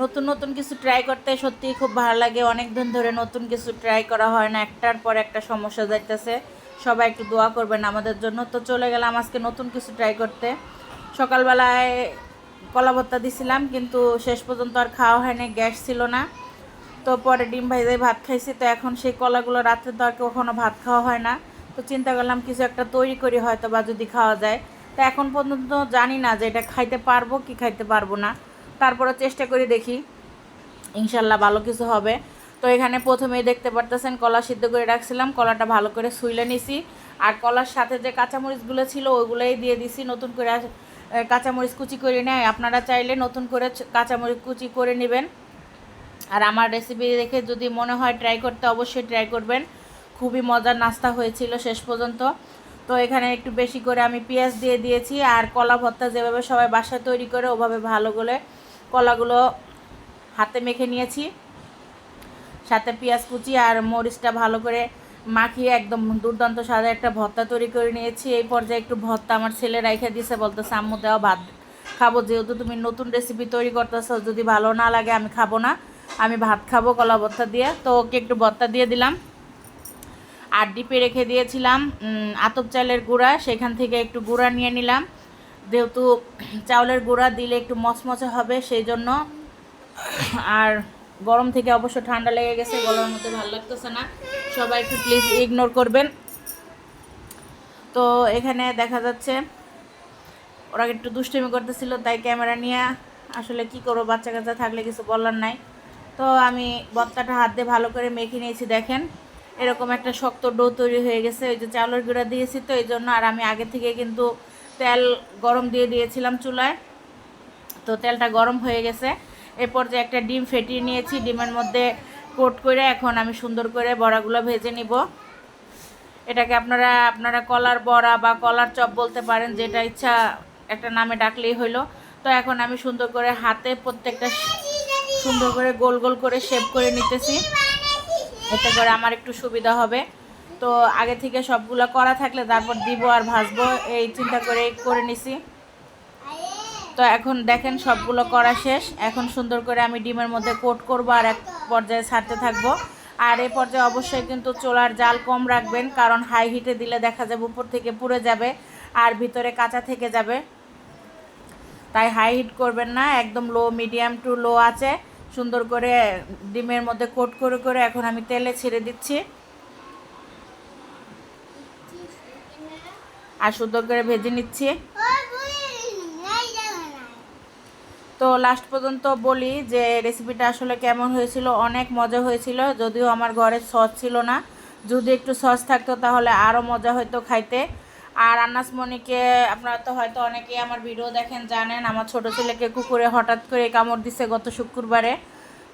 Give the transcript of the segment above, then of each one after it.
নতুন নতুন কিছু ট্রাই করতে সত্যিই খুব ভালো লাগে। অনেক দিন ধরে নতুন কিছু ট্রাই করা হয় না, একটার পর একটা সমস্যা যাইতেছে। সবাই একটু দোয়া করবেন আমাদের জন্য। তো চলে গেলাম আজকে নতুন কিছু ট্রাই করতে। সকালবেলায় কলা ভর্তা দিছিলাম, কিন্তু শেষ পর্যন্ত আর খাওয়া হয়নি, গ্যাস ছিল না। তো পরে ডিম ভাইজাই ভাত খাইছি। তো এখন সেই কলাগুলো রাত্রে তো আর কখনো ভাত খাওয়া হয় না। তো চিন্তা করলাম কিছু একটা তৈরি করি, হয়তো বা যদি খাওয়া যায়। তো এখন পর্যন্ত জানি না যে এটা খাইতে পারবো কি খাইতে পারবো না। তারপরে চেষ্টা করে দেখি, ইনশাল্লাহ ভালো কিছু হবে। তো এখানে প্রথমেই দেখতে পারতেছেন কলা সিদ্ধ করে রাখছিলাম, কলাটা ভালো করে শুইলে নিছি। আর কলার সাথে যে কাঁচামরিচগুলো ছিল ওইগুলোই দিয়ে দিছি। নতুন করে কাঁচামরিচ কুচি করে নেয়, আপনারা চাইলে নতুন করে কাঁচামরিচ কুচি করে নেবেন। আর আমার রেসিপি দেখে যদি মনে হয় ট্রাই করতে, অবশ্যই ট্রাই করবেন। খুবই মজার নাস্তা হয়েছিল শেষ পর্যন্ত। তো এখানে একটু বেশি করে আমি পেঁয়াজ দিয়ে দিয়েছি। আর কলা ভর্তা যেভাবে সবাই বাসায় তৈরি করে ওভাবে ভালো করে কলাগুলো হাতে মেখে নিয়েছি, সাথে পেঁয়াজ কুচি আর মরিচটা ভালো করে মাখিয়ে একদম দুর্দান্ত স্বাদে একটা ভর্তা তৈরি করে নিয়েছি। এই পর্যায়ে একটু ভর্তা আমার ছেলে রাইখে দিছে, বলতেছে আম্মু দেওয়া ভাত খাবো, যেহেতু তুমি নতুন রেসিপি তৈরি করতেছো, যদি ভালো না লাগে আমি খাবো না, আমি ভাত খাবো কলা ভর্তা দিয়ে। তো ওকে একটু ভর্তা দিয়ে দিলাম। আর ডিপে রেখে দিয়েছিলাম আতপ চালের গুঁড়া, সেখান থেকে একটু গুঁড়া নিয়ে নিলাম, যেহেতু চাউলের গুঁড়া দিলে একটু মচমচে হবে সেই জন্য। আর গরম থেকে অবশ্য ঠান্ডা লেগে গেছে, গলার মধ্যে ভালো লাগতেছে না, সবাই একটু প্লিজ ইগনোর করবেন। তো এখানে দেখা যাচ্ছে ওরা একটু দুষ্টুমি করতেছিল, তাই ক্যামেরা নিয়ে আসলে কি করবো, বাচ্চা কাচ্চা থাকলে কিছু বলার নাই। তো আমি ভর্তাটা হাত দিয়ে ভালো করে মেখে নিয়েছি, দেখেন এরকম একটা শক্ত ডো তৈরি হয়ে গেছে। ওই যে চাউলের গুঁড়া দিয়েছি তো এই জন্য। আর আমি আগে থেকে কিন্তু তেল গরম দিয়ে দিয়েছিলাম চুলায়, তো তেলটা গরম হয়ে গেছে। এরপর যে একটা ডিম ফেটিয়ে নিয়েছি, ডিমের মধ্যে কোট করে এখন আমি সুন্দর করে বড়াগুলো ভেজে নিব। এটাকে আপনারা আপনারা কলার বড়া বা কলার চপ বলতে পারেন, যেটা ইচ্ছা একটা নামে ডাকলেই হইলো। তো এখন আমি সুন্দর করে হাতে প্রত্যেকটা সুন্দর করে গোল গোল করে শেপ করে নিতেছি, এতে করে আমার একটু সুবিধা হবে। তো আগে থেকে সবগুলো করা থাকলে তারপর দিব আর ভাজবো, এই চিন্তা করে করে নিছি। তো এখন দেখেন সবগুলো করা শেষ। এখন সুন্দর করে আমি ডিমের মধ্যে কোট করব আর এক পর্যায়ে ছাড়তে থাকবো। আর এই পর্যায়ে অবশ্যই কিন্তু চুলার জাল কম রাখবেন, কারণ হাই হিটে দিলে দেখা যাবে উপর থেকে পুড়ে যাবে আর ভিতরে কাঁচা থেকে যাবে। তাই হাই হিট করবেন না, একদম লো, মিডিয়াম টু লো আছে সুন্দর করে ডিমের মধ্যে কোট করে করে এখন আমি তেলে ছেড়ে দিচ্ছি। আর সুন্দর করে ভেজে নিচ্ছি। তো লাস্ট পর্যন্ত বলি যে রেসিপিটা আসলে কেমন হয়েছিল। অনেক মজা হয়েছিল, যদিও আমার ঘরে সস ছিল না, যদি একটু সস থাকতো তাহলে আরও মজা হতো খাইতে। আর আন্নাসমণিকে আপনারা তো হয়তো অনেকেই আমার ভিডিও দেখেন, জানেন আমার ছোটো ছেলেকে কুকুরে হঠাৎ করে কামড় দিছে গত শুক্রবারে।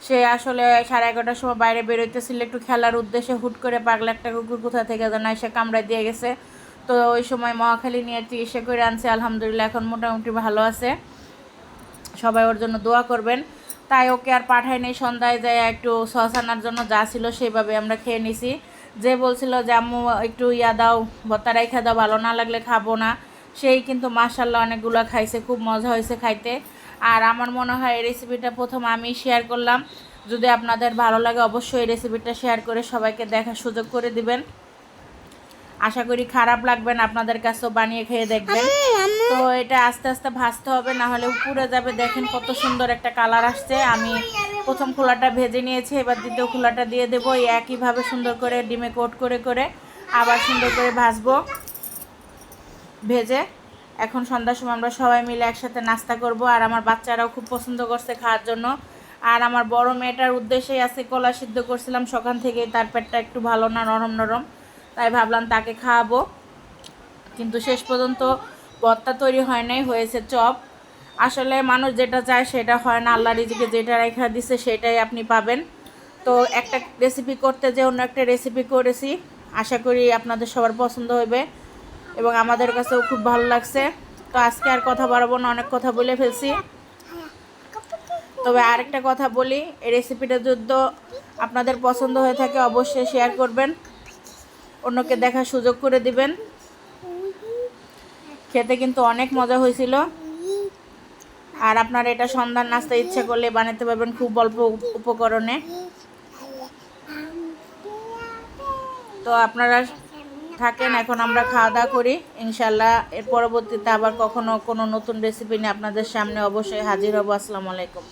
সে আসলে 11:30টার সময় বাইরে বেরোইতেছিল একটু খেলার উদ্দেশ্যে, হুট করে পাগলা একটা কুকুর কোথা থেকে যেন এসে কামড়ায় দিয়ে গেছে। তো ওই সময় মহাখালী নিয়ে চিকিৎসা করে আনছে, আলহামদুলিল্লাহ এখন মোটামুটি ভালো আছে। সবাই ওর জন্য দোয়া করবেন। তাই ওকে আর পাঠাই নেই, সন্ধ্যায় যায় একটু সস আনার জন্য, যা ছিল সেভাবে আমরা খেয়ে নিছি। যে বলছিল যে আম্মু একটু ইয়া দাও, ভর্তা রাইখা দাও, ভালো না লাগলে খাবো না, সেই কিন্তু মাশাল্লাহ অনেকগুলো খাইছে, খুব মজা হয়েছে খাইতে। আর আমার মনে হয় এই রেসিপিটা প্রথম আমি শেয়ার করলাম। যদি আপনাদের ভালো লাগে অবশ্যই এই রেসিপিটা শেয়ার করে সবাইকে দেখার সুযোগ করে দিবেন। আশা করি খারাপ লাগবে না, আপনাদের কাছেও বানিয়ে খেয়ে দেখবেন। তো এটা আস্তে আস্তে ভাজতে হবে, না হলে পুড়ে যাবে। দেখেন কত সুন্দর একটা কালার আসছে। আমি প্রথম খোলাটা ভেজে নিয়েছি, এবার দ্বিতীয় খোলাটা দিয়ে দেবো। একইভাবে সুন্দর করে ডিমে কোট করে করে আবার সুন্দর করে ভাজবো ভেজে। এখন সন্ধ্যার সময় আমরা সবাই মিলে একসাথে নাস্তা করব। আর আমার বাচ্চারাও খুব পছন্দ করছে খাওয়ার জন্য। আর আমার বড় মেয়েটার উদ্দেশ্যেই আছে কলা সিদ্ধ করছিলাম সকাল থেকে, তার পেটটা একটু ভালো না, নরম নরম, তাই ভাবলাম তাকে খাওয়াবো। কিন্তু শেষ পর্যন্ত ভর্তা তৈরি হয় নাই, হয়েছে চপ। আসলে মানুষ যেটা চায় সেটা হয় না, আল্লাহ রিজিকে যেটা রেখা দিছে সেটাই আপনি পাবেন। তো একটা রেসিপি করতে যে অন্য একটা রেসিপি করেছি, আশা করি আপনাদের সবার পছন্দ হবে এবং আমাদের কাছেও খুব ভালো লাগছে। তো আজকে আর কথা বাড়াবো না, অনেক কথা বলে ফেলছি। তবে আরেকটা কথা বলি, এই রেসিপিটা যদি আপনাদের পছন্দ হয়ে থাকে অবশ্যই শেয়ার করবেন, অন্যকে দেখার সুযোগ করে দিবেন। খেতে কিন্তু অনেক মজা হয়েছিল। আর আপনারা এটা সন্ধ্যার নাস্তা ইচ্ছে করলে বানাতে পারবেন খুব অল্প উপকরণে। তো আপনারা থাকেন, এখন আমরা খাওয়া দাওয়া করি। ইনশাল্লাহ এর পরবর্তীতে আবার কখনো কোনো নতুন রেসিপি নিয়ে আপনাদের সামনে অবশ্যই হাজির হব। আসসালামু আলাইকুম।